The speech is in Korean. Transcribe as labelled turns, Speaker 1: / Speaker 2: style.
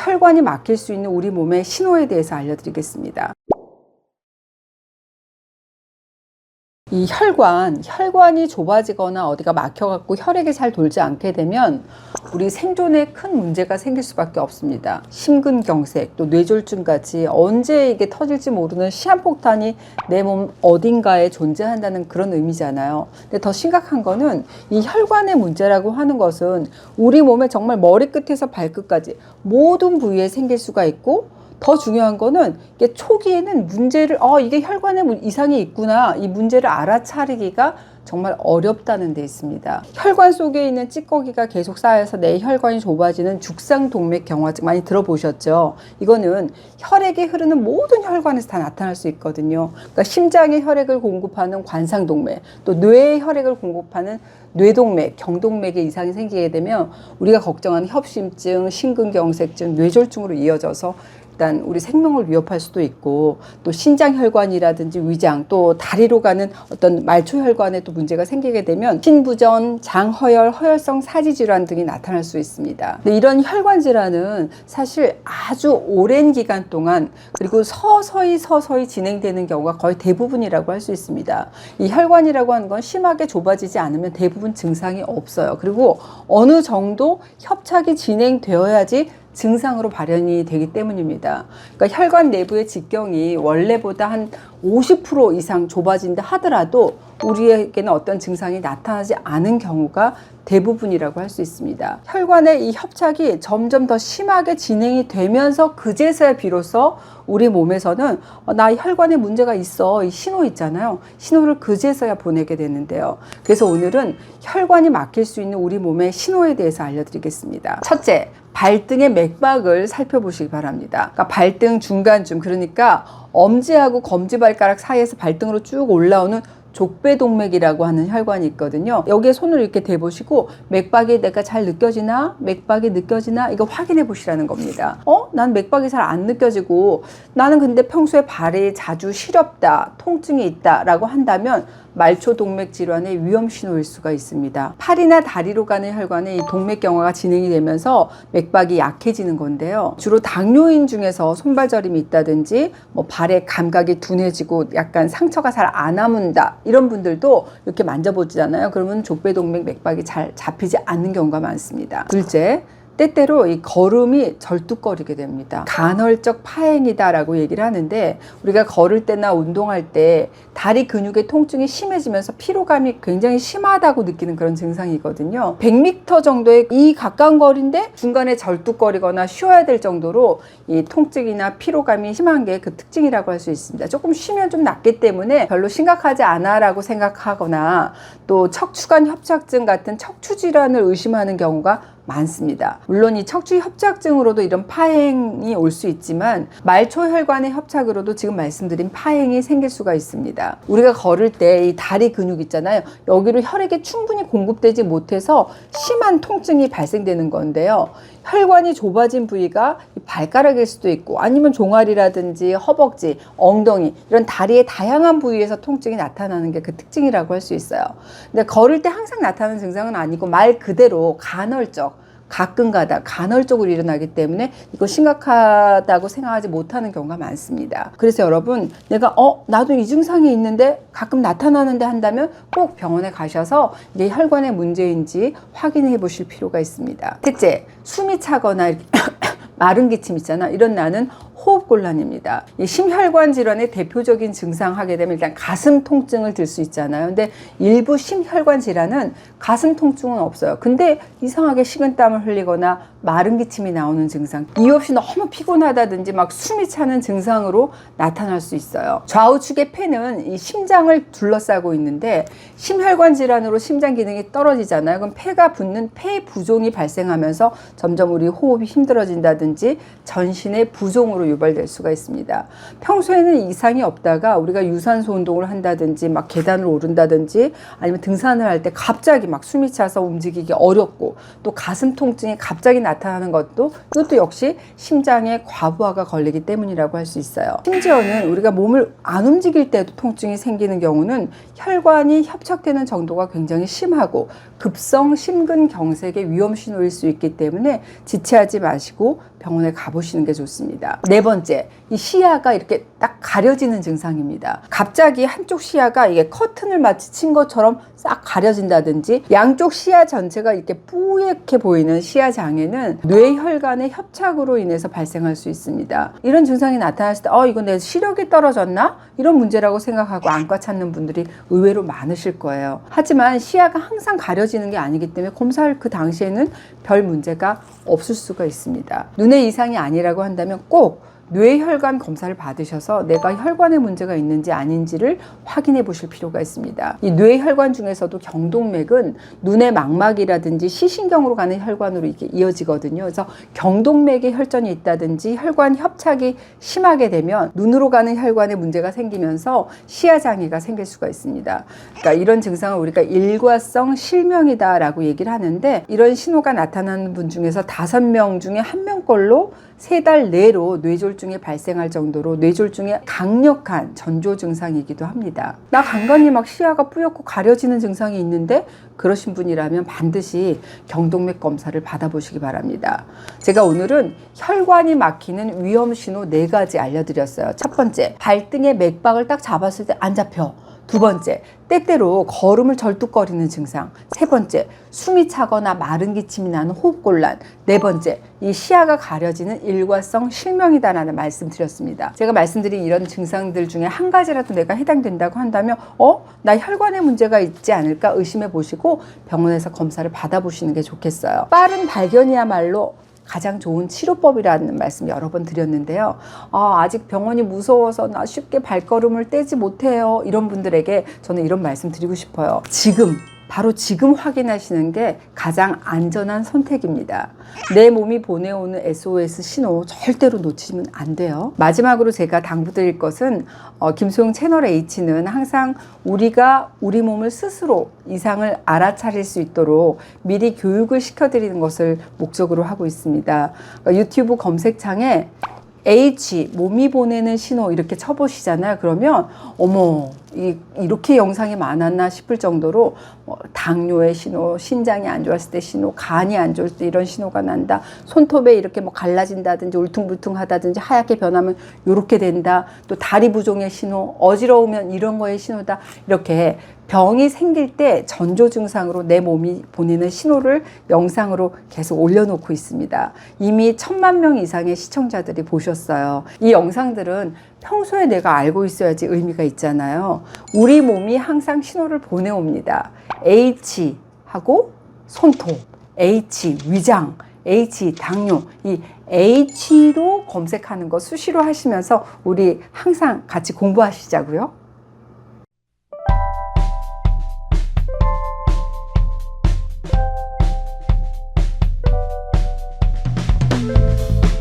Speaker 1: 혈관이 막힐 수 있는 우리 몸의 신호에 대해서 알려드리겠습니다. 이 혈관이 좁아지거나 어디가 막혀갖고 혈액이 잘 돌지 않게 되면 우리 생존에 큰 문제가 생길 수밖에 없습니다. 심근경색, 또 뇌졸중까지 언제 이게 터질지 모르는 시한폭탄이 내 몸 어딘가에 존재한다는 그런 의미잖아요. 근데 더 심각한 거는 이 혈관의 문제라고 하는 것은 우리 몸의 정말 머리끝에서 발끝까지 모든 부위에 생길 수가 있고, 더 중요한 거는 이게 초기에는 문제를 이게 혈관에 이상이 있구나, 이 문제를 알아차리기가 정말 어렵다는 데 있습니다. 혈관 속에 있는 찌꺼기가 계속 쌓여서 내 혈관이 좁아지는 죽상동맥경화증 많이 들어보셨죠? 이거는 혈액이 흐르는 모든 혈관에서 다 나타날 수 있거든요. 그러니까 심장에 혈액을 공급하는 관상동맥, 또 뇌에 혈액을 공급하는 뇌동맥, 경동맥에 이상이 생기게 되면 우리가 걱정하는 협심증, 심근경색증, 뇌졸중으로 이어져서 일단 우리 생명을 위협할 수도 있고, 또 신장혈관이라든지 위장, 또 다리로 가는 어떤 말초혈관에 또 문제가 생기게 되면 신부전, 장허혈, 허혈성 사지질환 등이 나타날 수 있습니다. 근데 이런 혈관 질환은 사실 아주 오랜 기간 동안, 그리고 서서히 진행되는 경우가 거의 대부분이라고 할 수 있습니다. 이 혈관이라고 하는 건 심하게 좁아지지 않으면 대부분 증상이 없어요. 그리고 어느 정도 협착이 진행되어야지 증상으로 발현이 되기 때문입니다. 그러니까 혈관 내부의 직경이 원래보다 한 50% 이상 좁아진다 하더라도 우리에게는 어떤 증상이 나타나지 않은 경우가 대부분이라고 할 수 있습니다. 혈관의 이 협착이 점점 더 심하게 진행이 되면서 그제서야 비로소 우리 몸에서는 나 혈관에 문제가 있어, 이 신호 있잖아요. 신호를 그제서야 보내게 되는데요. 그래서 오늘은 혈관이 막힐 수 있는 우리 몸의 신호에 대해서 알려드리겠습니다. 첫째, 발등의 맥박을 살펴보시기 바랍니다. 그러니까 발등 중간쯤, 그러니까 엄지하고 검지발가락 사이에서 발등으로 쭉 올라오는 족배동맥이라고 하는 혈관이 있거든요. 여기에 손을 이렇게 대보시고 맥박이 내가 잘 느껴지나? 맥박이 느껴지나? 이거 확인해 보시라는 겁니다. 난 맥박이 잘 안 느껴지고 나는 근데 평소에 발이 자주 시렵다, 통증이 있다 라고 한다면 말초동맥 질환의 위험 신호일 수가 있습니다. 팔이나 다리로 가는 혈관에 이 동맥경화가 진행이 되면서 맥박이 약해지는 건데요. 주로 당뇨인 중에서 손발저림이 있다든지 발의 감각이 둔해지고 약간 상처가 잘 안 아문다, 이런 분들도 이렇게 만져보잖아요. 그러면 족배동맥 맥박이 잘 잡히지 않는 경우가 많습니다. 둘째, 때때로 이 걸음이 절뚝거리게 됩니다. 간헐적 파행이다라고 얘기를 하는데, 우리가 걸을 때나 운동할 때 다리 근육의 통증이 심해지면서 피로감이 굉장히 심하다고 느끼는 그런 증상이거든요. 100m 정도의 이 가까운 거리인데 중간에 절뚝거리거나 쉬어야 될 정도로 이 통증이나 피로감이 심한 게 그 특징이라고 할 수 있습니다. 조금 쉬면 좀 낫기 때문에 별로 심각하지 않아 라고 생각하거나, 또 척추관 협착증 같은 척추 질환을 의심하는 경우가 많습니다. 물론 이 척추 협착증으로도 이런 파행이 올 수 있지만 말초혈관의 협착으로도 지금 말씀드린 파행이 생길 수가 있습니다. 우리가 걸을 때 이 다리 근육 있잖아요. 여기로 혈액이 충분히 공급되지 못해서 심한 통증이 발생되는 건데요. 혈관이 좁아진 부위가 발가락일 수도 있고, 아니면 종아리라든지 허벅지, 엉덩이, 이런 다리의 다양한 부위에서 통증이 나타나는 게 그 특징이라고 할 수 있어요. 근데 걸을 때 항상 나타나는 증상은 아니고 말 그대로 간헐적, 가끔가다 간헐적으로 일어나기 때문에 이거 심각하다고 생각하지 못하는 경우가 많습니다. 그래서 여러분, 내가 나도 이 증상이 있는데 가끔 나타나는데 한다면 꼭 병원에 가셔서 이게 혈관의 문제인지 확인해 보실 필요가 있습니다. 셋째, 숨이 차거나 이렇게 마른 기침 있잖아, 이런 나는 호흡곤란입니다. 이 심혈관 질환의 대표적인 증상 하게 되면 일단 가슴 통증을 들 수 있잖아요. 근데 일부 심혈관 질환은 가슴 통증은 없어요. 근데 이상하게 식은땀을 흘리거나 마른 기침이 나오는 증상, 이유 없이 너무 피곤하다든지 막 숨이 차는 증상으로 나타날 수 있어요. 좌우측의 폐는 이 심장을 둘러싸고 있는데, 심혈관 질환으로 심장 기능이 떨어지잖아요. 그럼 폐가 붓는 폐 부종이 발생하면서 점점 우리 호흡이 힘들어진다든지 전신의 부종으로 유발될 될 수가 있습니다. 평소에는 이상이 없다가 우리가 유산소 운동을 한다든지 막 계단을 오른다든지 아니면 등산을 할 때 갑자기 막 숨이 차서 움직이기 어렵고 또 가슴 통증이 갑자기 나타나는 것도 이것도 역시 심장에 과부하가 걸리기 때문이라고 할 수 있어요. 심지어는 우리가 몸을 안 움직일 때도 통증이 생기는 경우는 혈관이 협착되는 정도가 굉장히 심하고 급성 심근경색의 위험 신호일 수 있기 때문에 지체하지 마시고 병원에 가보시는 게 좋습니다. 네 번째, 이 시야가 이렇게 딱 가려지는 증상입니다. 갑자기 한쪽 시야가 이게 커튼을 마치 친 것처럼 싹 가려진다든지 양쪽 시야 전체가 이렇게 뿌옇게 보이는 시야 장애는 뇌혈관의 협착으로 인해서 발생할 수 있습니다. 이런 증상이 나타났을 때 이거 내 시력이 떨어졌나? 이런 문제라고 생각하고 안과 찾는 분들이 의외로 많으실 거예요. 하지만 시야가 항상 가려지는 게 아니기 때문에 검사할 그 당시에는 별 문제가 없을 수가 있습니다. 눈의 이상이 아니라고 한다면 꼭 뇌혈관 검사를 받으셔서 내가 혈관에 문제가 있는지 아닌지를 확인해 보실 필요가 있습니다. 이 뇌혈관 중에서도 경동맥은 눈의 망막이라든지 시신경으로 가는 혈관으로 이렇게 이어지거든요. 그래서 경동맥에 혈전이 있다든지 혈관 협착이 심하게 되면 눈으로 가는 혈관에 문제가 생기면서 시야 장애가 생길 수가 있습니다. 그러니까 이런 증상을 우리가 일과성 실명이다라고 얘기를 하는데 이런 신호가 나타나는 분 중에서 5명 중에 1명꼴로 3달 내로 뇌졸중이 발생할 정도로 뇌졸중의 강력한 전조 증상이기도 합니다. 나 간간히 막 시야가 뿌옇고 가려지는 증상이 있는데 그러신 분이라면 반드시 경동맥 검사를 받아보시기 바랍니다. 제가 오늘은 혈관이 막히는 위험 신호 4가지 알려드렸어요. 첫 번째, 발등의 맥박을 딱 잡았을 때 안 잡혀. 두 번째, 때때로 걸음을 절뚝거리는 증상. 세 번째, 숨이 차거나 마른 기침이 나는 호흡곤란. 네 번째, 이 시야가 가려지는 일과성 실명이다라는 말씀 드렸습니다. 제가 말씀드린 이런 증상들 중에 한 가지라도 내가 해당된다고 한다면 나 혈관에 문제가 있지 않을까 의심해 보시고 병원에서 검사를 받아보시는 게 좋겠어요. 빠른 발견이야말로 가장 좋은 치료법이라는 말씀 여러 번 드렸는데요. 아직 병원이 무서워서 나 쉽게 발걸음을 떼지 못해요. 이런 분들에게 저는 이런 말씀 드리고 싶어요. 바로 지금 확인하시는 게 가장 안전한 선택입니다. 내 몸이 보내오는 SOS 신호 절대로 놓치면 안 돼요. 마지막으로 제가 당부드릴 것은 김소영 채널 H는 항상 우리가 우리 몸을 스스로 이상을 알아차릴 수 있도록 미리 교육을 시켜드리는 것을 목적으로 하고 있습니다. 그러니까 유튜브 검색창에 H, 몸이 보내는 신호 이렇게 쳐보시잖아요. 그러면 어머 이렇게 영상이 많았나 싶을 정도로 당뇨의 신호, 신장이 안 좋았을 때 신호, 간이 안 좋을 때 이런 신호가 난다. 손톱에 이렇게 갈라진다든지 울퉁불퉁하다든지 하얗게 변하면 이렇게 된다. 또 다리 부종의 신호, 어지러우면 이런 거의 신호다. 이렇게 병이 생길 때 전조 증상으로 내 몸이 보내는 신호를 영상으로 계속 올려놓고 있습니다. 이미 1000만 명 이상의 시청자들이 보셨어요. 이 영상들은 평소에 내가 알고 있어야지 의미가 있잖아요. 우리 몸이 항상 신호를 보내옵니다. H 하고 손톱, H 위장, H 당뇨, 이 H로 검색하는 거 수시로 하시면서 우리 항상 같이 공부하시자고요.